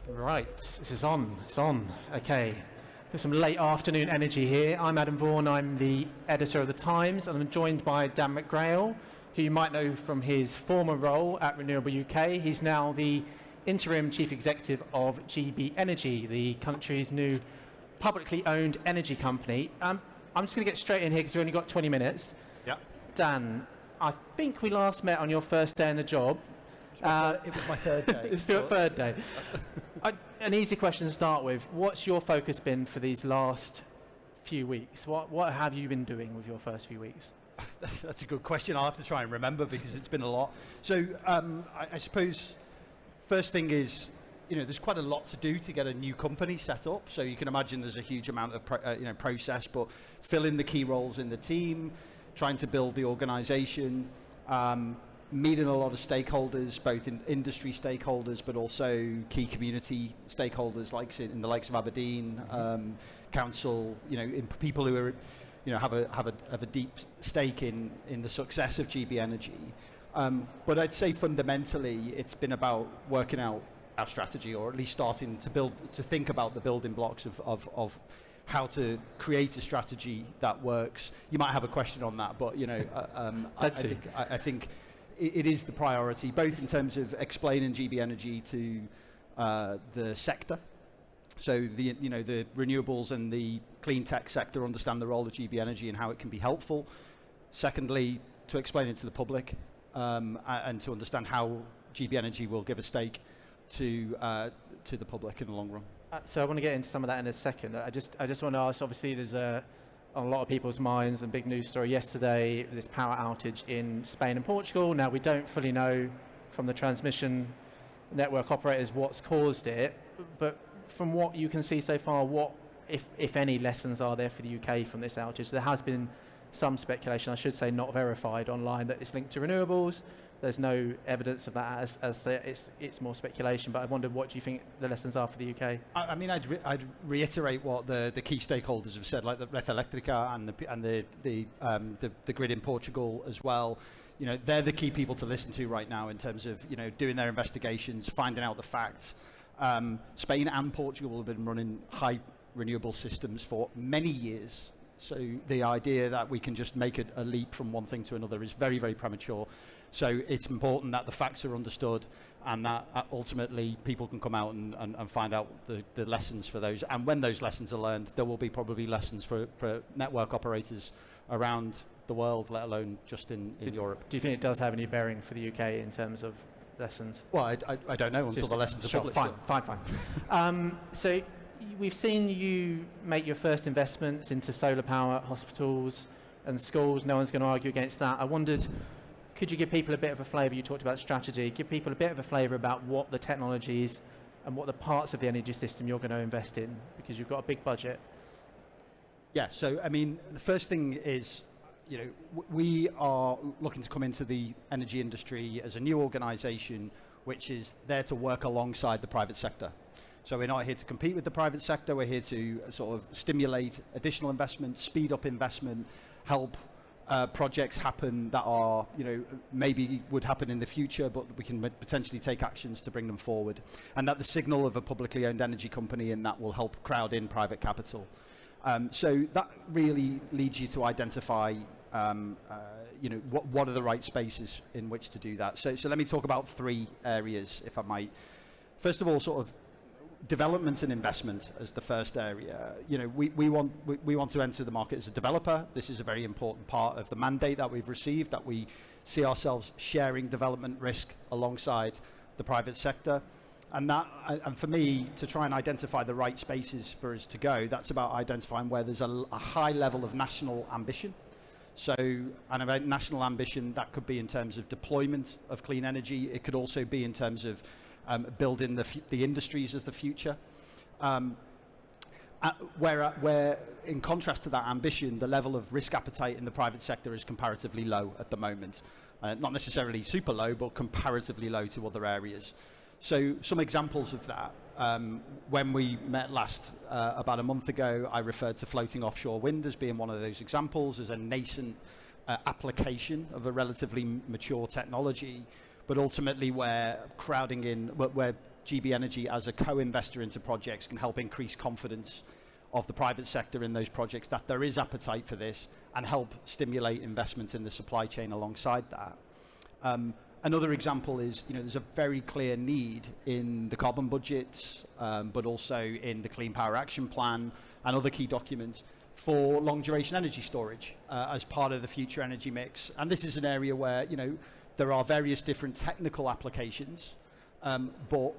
Right, this is on, it's on. Okay, there's some late afternoon energy here. I'm Adam Vaughan, I'm the editor of The Times, and I'm joined by Dan McGrail, who you might know from his former role at Renewable UK. He's now the interim chief executive of GB Energy, the country's new publicly owned energy company. I'm just going to get straight in here because we've only got 20 minutes. Yeah. Dan, I think we last met on your first day in the job. It was my third day. It's your third day. An easy question to start with. What's your focus been for these last few weeks? What have you been doing with your first few weeks? That's a good question. I'll have to try and remember because it's been a lot. So I suppose first thing is, there's quite a lot to do to get a new company set up. So you can imagine there's a huge amount of process, but fill in the key roles in the team, trying to build the organisation, meeting a lot of stakeholders, both in industry stakeholders, but also key community stakeholders, like in the likes of Aberdeen Council. In people who are, have a deep stake in the success of GB Energy. But I'd say fundamentally, it's been about working out our strategy, or at least starting to think about the building blocks of how to create a strategy that works. You might have a question on that, but I think it is the priority, both in terms of explaining GB Energy to the sector. So the renewables and the clean tech sector understand the role of GB Energy and how it can be helpful. Secondly, to explain it to the public and to understand how GB Energy will give a stake to the public in the long run. So I want to get into some of that in a second. I just want to ask, obviously there's on a lot of people's minds and big news story yesterday, this power outage in Spain and Portugal. Now we don't fully know from the transmission network operators what's caused it, but from what you can see so far, what, if any, lessons are there for the UK from this outage? There has been some speculation, I should say not verified, online that it's linked to renewables. There's no evidence of that as it's more speculation, but I wondered, what do you think the lessons are for the UK? I mean, I'd reiterate what the key stakeholders have said, like the Red Eléctrica and the grid in Portugal as well. They're the key people to listen to right now in terms of doing their investigations, finding out the facts. Spain and Portugal have been running high renewable systems for many years. So the idea that we can just make a leap from one thing to another is very, very premature. So it's important that the facts are understood and that ultimately people can come out and find out the lessons for those. And when those lessons are learned, there will be probably lessons for network operators around the world, let alone just in Europe. Do you think it does have any bearing for the UK in terms of lessons? Well, I don't know until the lessons are published. Fine. So we've seen you make your first investments into solar power at hospitals and schools. No one's going to argue against that. I wondered, could you give people a bit of a flavour? You talked about strategy. Give people a bit of a flavour about what the technologies and what the parts of the energy system you're going to invest in, because you've got a big budget. Yeah, so I mean, the first thing is, we are looking to come into the energy industry as a new organisation which is there to work alongside the private sector. So we're not here to compete with the private sector, we're here to sort of stimulate additional investment, speed up investment, help projects happen that are, maybe would happen in the future, but we can potentially take actions to bring them forward. And that the signal of a publicly owned energy company, and that will help crowd in private capital. So that really leads you to identify, what are the right spaces in which to do that. So let me talk about three areas, if I might. First of all, sort of development and investment as the first area. We want to enter the market as a developer. This is a very important part of the mandate that we've received, that we see ourselves sharing development risk alongside the private sector. And for me, to try and identify the right spaces for us to go, that's about identifying where there's a high level of national ambition. So, and about national ambition, that could be in terms of deployment of clean energy. It could also be in terms of building the industries of the future. Where in contrast to that ambition, the level of risk appetite in the private sector is comparatively low at the moment. Not necessarily super low, but comparatively low to other areas. So some examples of that. When we met last about a month ago, I referred to floating offshore wind as being one of those examples, as a nascent application of a relatively mature technology, but ultimately where GB Energy as a co-investor into projects can help increase confidence of the private sector in those projects, that there is appetite for this, and help stimulate investment in the supply chain alongside that. Another example is, there's a very clear need in the carbon budgets, but also in the Clean Power Action Plan and other key documents for long duration energy storage as part of the future energy mix. And this is an area where, there are various different technical applications, but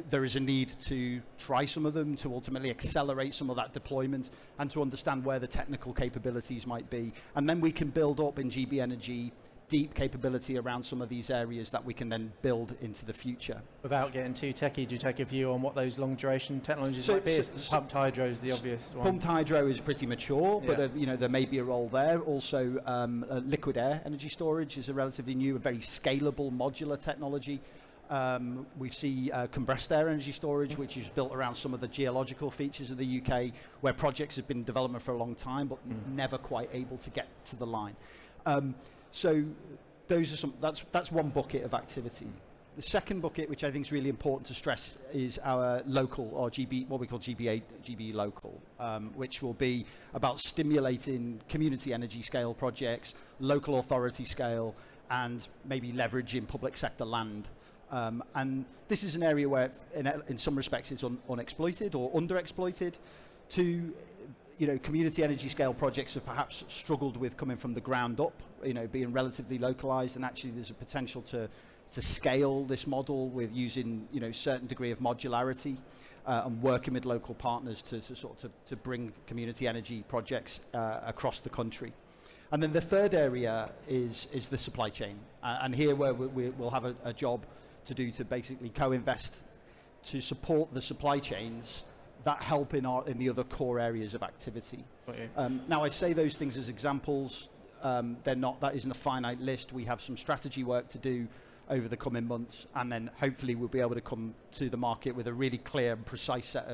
there is a need to try some of them, to ultimately accelerate some of that deployment, and to understand where the technical capabilities might be. And then we can build up in GB Energy deep capability around some of these areas that we can then build into the future. Without getting too techie, do you take a view on what those long duration technologies might be? Pumped hydro is the obvious one. Pumped hydro is pretty mature, but there may be a role there. Also, liquid air energy storage is a relatively new and very scalable modular technology. We see compressed air energy storage, which is built around some of the geological features of the UK, where projects have been in development for a long time, but never quite able to get to the line. So those are that's one bucket of activity. The second bucket, which I think is really important to stress, is our local, or GB, what we call GB local, which will be about stimulating community energy scale projects, local authority scale, and maybe leveraging public sector land. And this is an area where, in some respects, it's unexploited or underexploited. Community energy scale projects have perhaps struggled with coming from the ground up, being relatively localized, and actually there's a potential to scale this model with using, certain degree of modularity and working with local partners to bring community energy projects across the country. And then the third area is the supply chain, and here where we'll have a job to do to basically co-invest to support the supply chains that help in the other core areas of activity. Now, I say those things as examples. That isn't a finite list. We have some strategy work to do over the coming months, and then hopefully we'll be able to come to the market with a really clear and precise set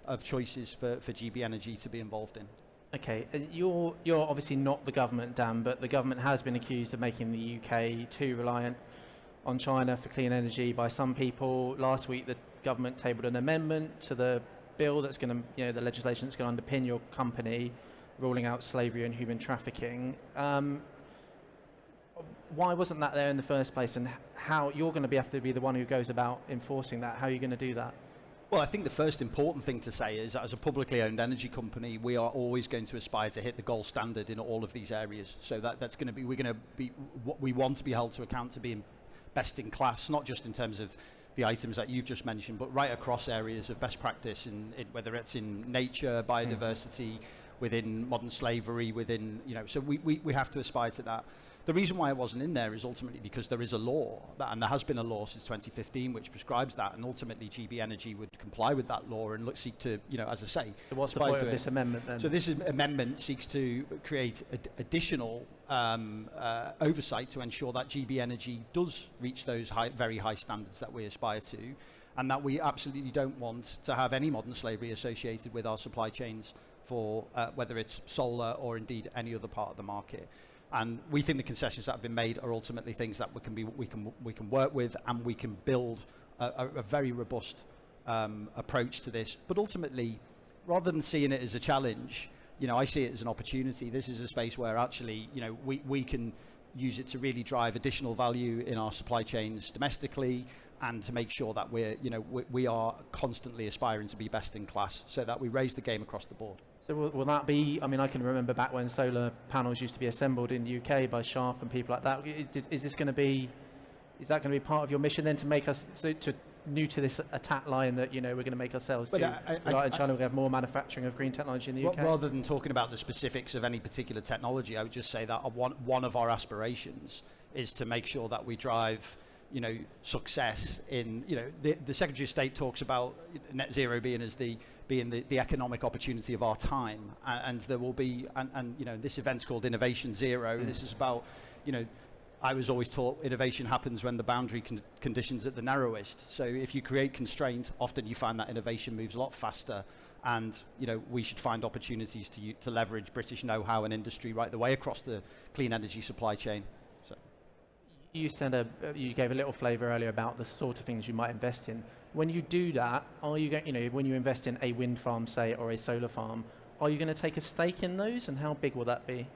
of choices for GB Energy to be involved in. Okay, you're obviously not the government, Dan, but the government has been accused of making the UK too reliant on China for clean energy by some people. Last week, the government tabled an amendment to the bill that's going to, the legislation that's going to underpin your company, ruling out slavery and human trafficking. Why wasn't that there in the first place, and how you're going to have to be the one who goes about enforcing that? How are you going to do that? Well, I think the first important thing to say is that as a publicly owned energy company, we are always going to aspire to hit the gold standard in all of these areas. So that's going to be, we're going to be, what we want to be held to account to being best in class, not just in terms of the items that you've just mentioned, but right across areas of best practice, in whether it's in nature, biodiversity, within modern slavery, so we have to aspire to that. The reason why it wasn't in there is ultimately because there is a law, and there has been a law since 2015 which prescribes that, and ultimately GB Energy would comply with that law and seek to, as I say. So what's the point of this amendment then? So this amendment seeks to create additional oversight to ensure that GB Energy does reach those very high standards that we aspire to, and that we absolutely don't want to have any modern slavery associated with our supply chains for whether it's solar or indeed any other part of the market. And we think the concessions that have been made are ultimately things that we can work with, and we can build a very robust approach to this. But ultimately, rather than seeing it as a challenge, I see it as an opportunity. This is a space where actually, we can use it to really drive additional value in our supply chains domestically, and to make sure that we are constantly aspiring to be best in class, so that we raise the game across the board. So will that be, I can remember back when solar panels used to be assembled in the UK by Sharp and people like that. Is that going to be part of your mission then, to make us new to this attack line that, we're going to make ourselves too? In China we have more manufacturing of green technology in the UK? Rather than talking about the specifics of any particular technology, I would just say that one of our aspirations is to make sure that we drive success in, the Secretary of State talks about net zero being the economic opportunity of our time, and there will be, this event's called Innovation Zero. This is about, I was always taught innovation happens when the boundary conditions at the narrowest. So if you create constraints, often you find that innovation moves a lot faster, and we should find opportunities to leverage British know-how and industry right the way across the clean energy supply chain. You gave a little flavour earlier about the sort of things you might invest in. When you do that, are you going, when you invest in a wind farm, say, or a solar farm, are you going to take a stake in those, and how big will that be?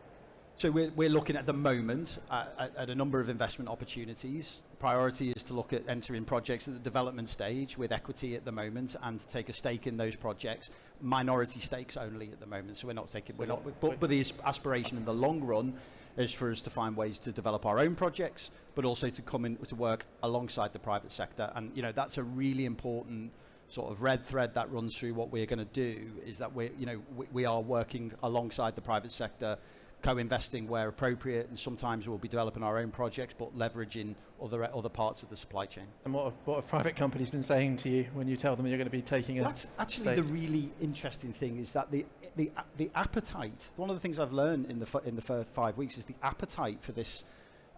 So we're looking at the moment at a number of investment opportunities. Priority is to look at entering projects at the development stage with equity at the moment, and to take a stake in those projects. Minority stakes only at the moment, so but the aspiration in the long run is for us to find ways to develop our own projects, but also to come in to work alongside the private sector. And that's a really important sort of red thread that runs through what we're going to do, is that we are working alongside the private sector, co-investing where appropriate, and sometimes we'll be developing our own projects, but leveraging other parts of the supply chain. And what have private companies been saying to you when you tell them you're going to be taking a That's actually stake? the really interesting thing, is that the appetite. One of the things I've learned in the first 5 weeks is the appetite for this,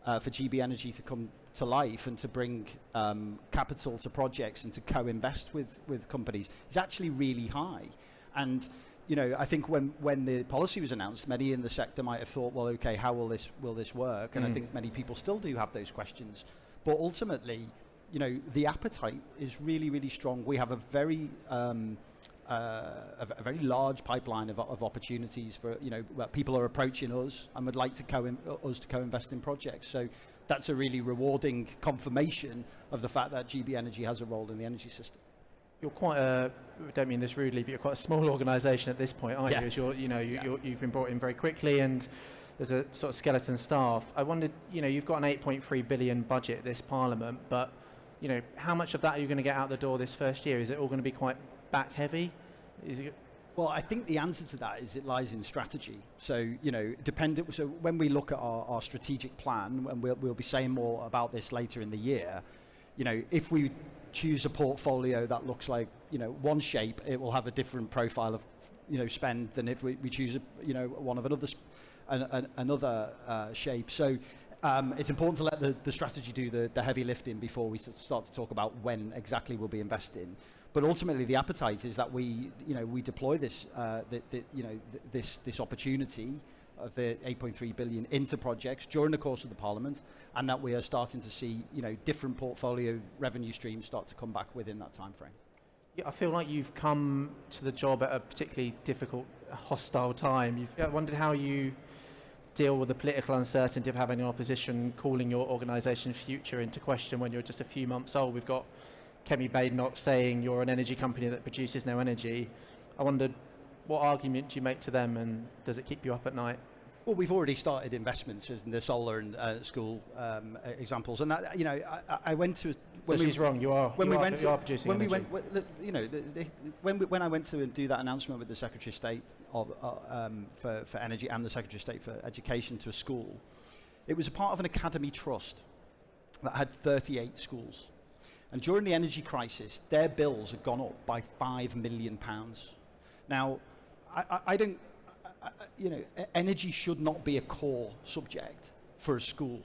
for GB Energy to come to life and to bring capital to projects and to co-invest with companies is actually really high. And I think when the policy was announced, many in the sector might have thought, well, okay, how will this work? And I think many people still do have those questions. But ultimately, the appetite is really, really strong. We have a very large pipeline of opportunities for where people are approaching us and would like to co-invest in projects. So that's a really rewarding confirmation of the fact that GB Energy has a role in the energy system. You're quite I don't mean this rudely, but you're quite a small organisation at this point, aren't you? As you've been brought in very quickly, and there's a sort of skeleton staff. I wondered, you've got an 8.3 billion budget this Parliament, but how much of that are you going to get out the door this first year? Is it all going to be quite back heavy? Well, I think the answer to that is it lies in strategy. So, So when we look at our strategic plan, and we'll be saying more about this later in the year, if we choose a portfolio that looks like one shape, it will have a different profile of spend than if we choose one of another shape. So it's important to let the strategy do the heavy lifting before we start to talk about when exactly we'll be investing. But ultimately, the appetite is that we deploy this this opportunity of the 8.3 billion into projects during the course of the Parliament, and that we are starting to see different portfolio revenue streams start to come back within that time frame. Yeah, I feel like you've come to the job at a particularly difficult, hostile time. I wondered how you deal with the political uncertainty of having an opposition calling your organisation's future into question when you're just a few months old. We've got Kemi Badenoch saying you're an energy company that produces no energy. I wondered, what argument do you make to them, and does it keep you up at night? Well, we've already started investments in the solar and school examples, and that, I went to. She's wrong. You are producing energy. When I went to do that announcement with the Secretary of State for Energy and the Secretary of State for Education to a school, it was a part of an academy trust that had 38 schools, and during the energy crisis, their bills had gone up by £5 million. Now, I don't. Energy should not be a core subject for a school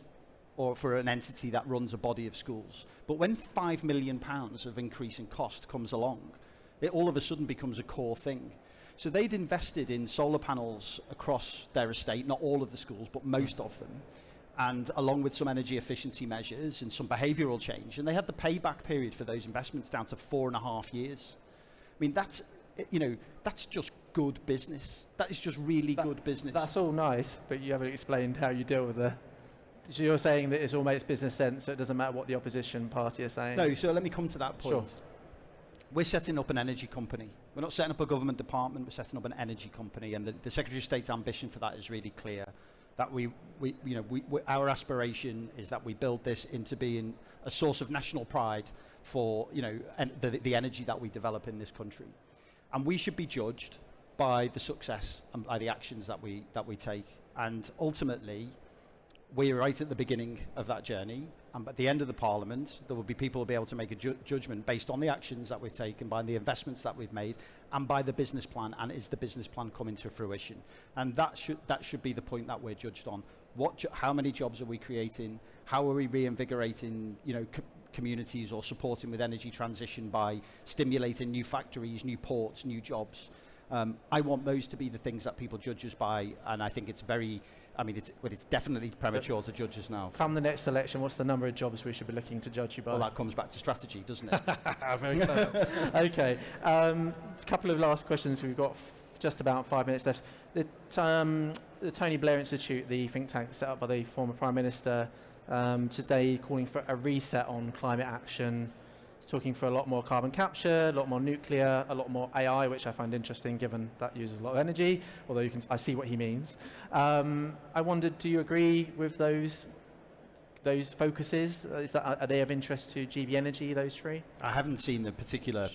or for an entity that runs a body of schools. But when £5 million of increase in cost comes along, it all of a sudden becomes a core thing. So they'd invested in solar panels across their estate, not all of the schools, but most of them, and along with some energy efficiency measures and some behavioural change. And they had the payback period for those investments down to 4.5 years. I mean, that's just good business. That is just really good business. That's all nice, but you haven't explained how you deal with So you're saying that it all makes business sense, so it doesn't matter what the opposition party are saying? No, so let me come to that point. Sure. We're setting up an energy company. We're not setting up a government department, we're setting up an energy company, and the Secretary of State's ambition for that is really clear. That our aspiration is that we build this into being a source of national pride for the energy that we develop in this country. And we should be judged by the success and by the actions that we take. And ultimately, we're right at the beginning of that journey. And at the end of the Parliament, there will be people who will be able to make a judgment based on the actions that we've taken, by the investments that we've made, and by the business plan. And is the business plan coming to fruition? And that should be the point that we're judged on. How many jobs are we creating? How are we reinvigorating, communities, or supporting with energy transition by stimulating new factories, new ports, new jobs? I want those to be the things that people judge us by, and I think it's it's definitely premature to judge us now. Come the next election, what's the number of jobs we should be looking to judge you by? Well, that comes back to strategy, doesn't it? Very clever. Okay, a couple of last questions. We've got just about 5 minutes left. The Tony Blair Institute, the think tank set up by the former Prime Minister, today calling for a reset on climate action, talking for a lot more carbon capture, a lot more nuclear, a lot more AI, which I find interesting given that uses a lot of energy, although I see what he means. I wondered, do you agree with those focuses? Are they of interest to GB Energy, those three? I haven't seen the particular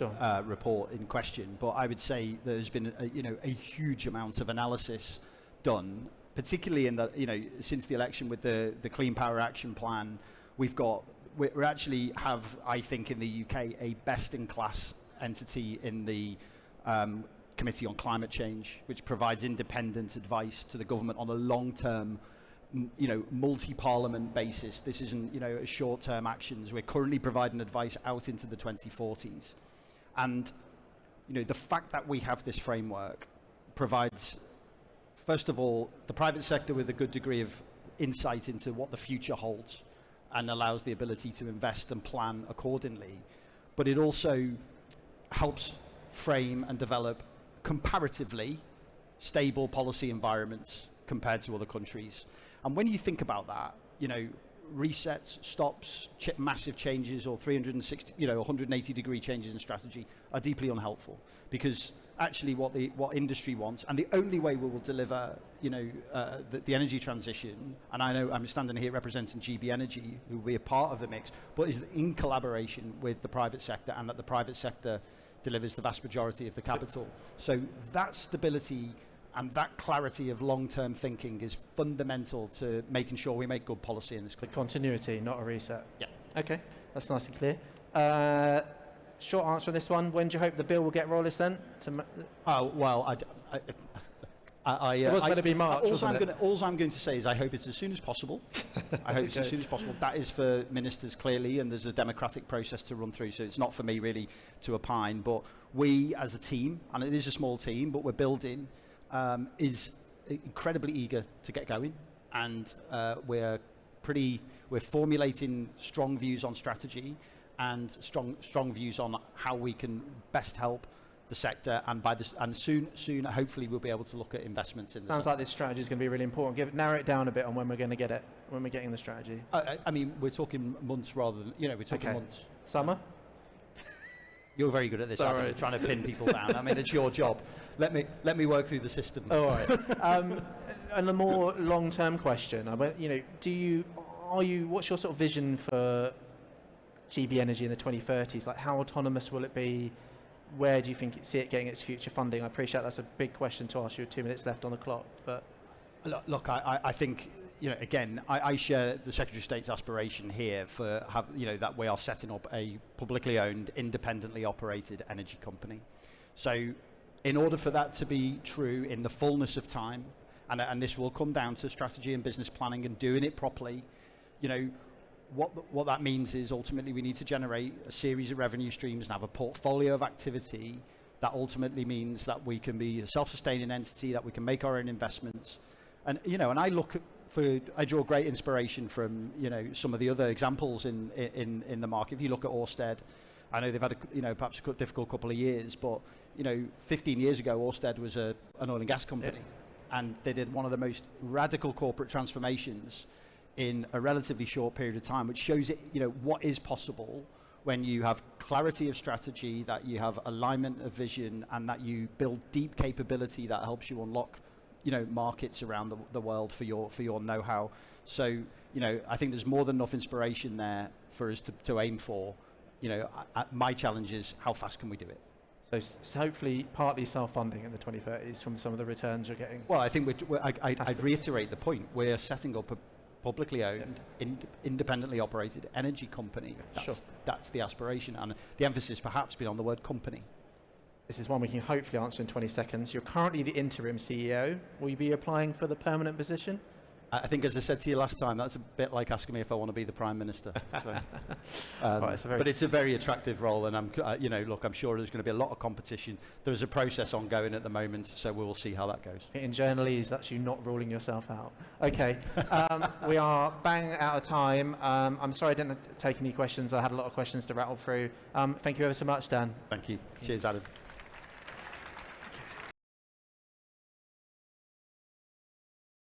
report in question, but I would say there's been a huge amount of analysis done, particularly since the election with the Clean Power Action Plan. We actually have, I think, in the UK, a best-in-class entity in the Committee on Climate Change, which provides independent advice to the government on a long-term, multi-parliament basis. This isn't, a short-term actions. We're currently providing advice out into the 2040s. And, the fact that we have this framework provides, first of all, the private sector with a good degree of insight into what the future holds, and allows the ability to invest and plan accordingly. But it also helps frame and develop comparatively stable policy environments compared to other countries. And when you think about that, resets, stops, massive changes, or 180-degree changes in strategy are deeply unhelpful, because actually what industry wants, and the only way we will deliver the energy transition, and I know I'm standing here representing GB Energy, who will be a part of the mix, but is in collaboration with the private sector, and that the private sector delivers the vast majority of the capital. So that stability and that clarity of long-term thinking is fundamental to making sure we make good policy in this country. The continuity, not a reset. Yeah. Okay, that's nice and clear. Short answer on this one. When do you hope the bill will get roller sent? Oh, well, it was going to be March, wasn't it? All I'm going to say is I hope it's as soon as possible. I hope it's as soon as possible. That is for ministers, clearly, and there's a democratic process to run through, so it's not for me really to opine. But we as a team, and it is a small team, but we're building, is incredibly eager to get going, and we're formulating strong views on strategy and strong views on how we can best help the sector, and soon hopefully we'll be able to look at investments in the Sounds like this strategy is going to be really important. Narrow it down a bit on when we're going to get it, when we're getting the strategy. I mean, we're talking months rather than, we're talking months. Summer? You're very good at this, Adam, trying to pin people down. I mean, it's your job. Let me work through the system. All right. And a more long-term question, what's your sort of vision for GB Energy in the 2030s? Like, how autonomous will it be? Where do you see it getting its future funding? I appreciate that's a big question to ask you with 2 minutes left on the clock, but... Look, I think, again, I share the Secretary of State's aspiration here that we are setting up a publicly owned, independently operated energy company. So in order for that to be true in the fullness of time, and this will come down to strategy and business planning and doing it properly, what that means is ultimately we need to generate a series of revenue streams and have a portfolio of activity that ultimately means that we can be a self-sustaining entity, that we can make our own investments. And, and I draw great inspiration from, some of the other examples in the market. If you look at Ørsted, I know they've had perhaps a difficult couple of years, but, 15 years ago, Ørsted was an oil and gas company. Yeah. And they did one of the most radical corporate transformations in a relatively short period of time, which shows what is possible when you have clarity of strategy, that you have alignment of vision, and that you build deep capability that helps you unlock, markets around the world for your know-how. So, I think there's more than enough inspiration there for us to aim for. My challenge is how fast can we do it? So hopefully partly self-funding in the 2030s from some of the returns you're getting. Well, I think I'd reiterate the point. We're setting up a publicly owned, independently operated energy company. That's the aspiration, and the emphasis perhaps being on the word company. This is one we can hopefully answer in 20 seconds. You're currently the interim CEO. Will you be applying for the permanent position? I think, as I said to you last time, that's a bit like asking me if I want to be the Prime Minister. So, but it's a very attractive role, and look, I'm sure there's going to be a lot of competition. There's a process ongoing at the moment, so we'll see how that goes. In journalese, that's you not ruling yourself out. Okay, we are bang out of time. I'm sorry I didn't take any questions. I had a lot of questions to rattle through. Thank you ever so much, Dan. Thank you. Cheers, Adam.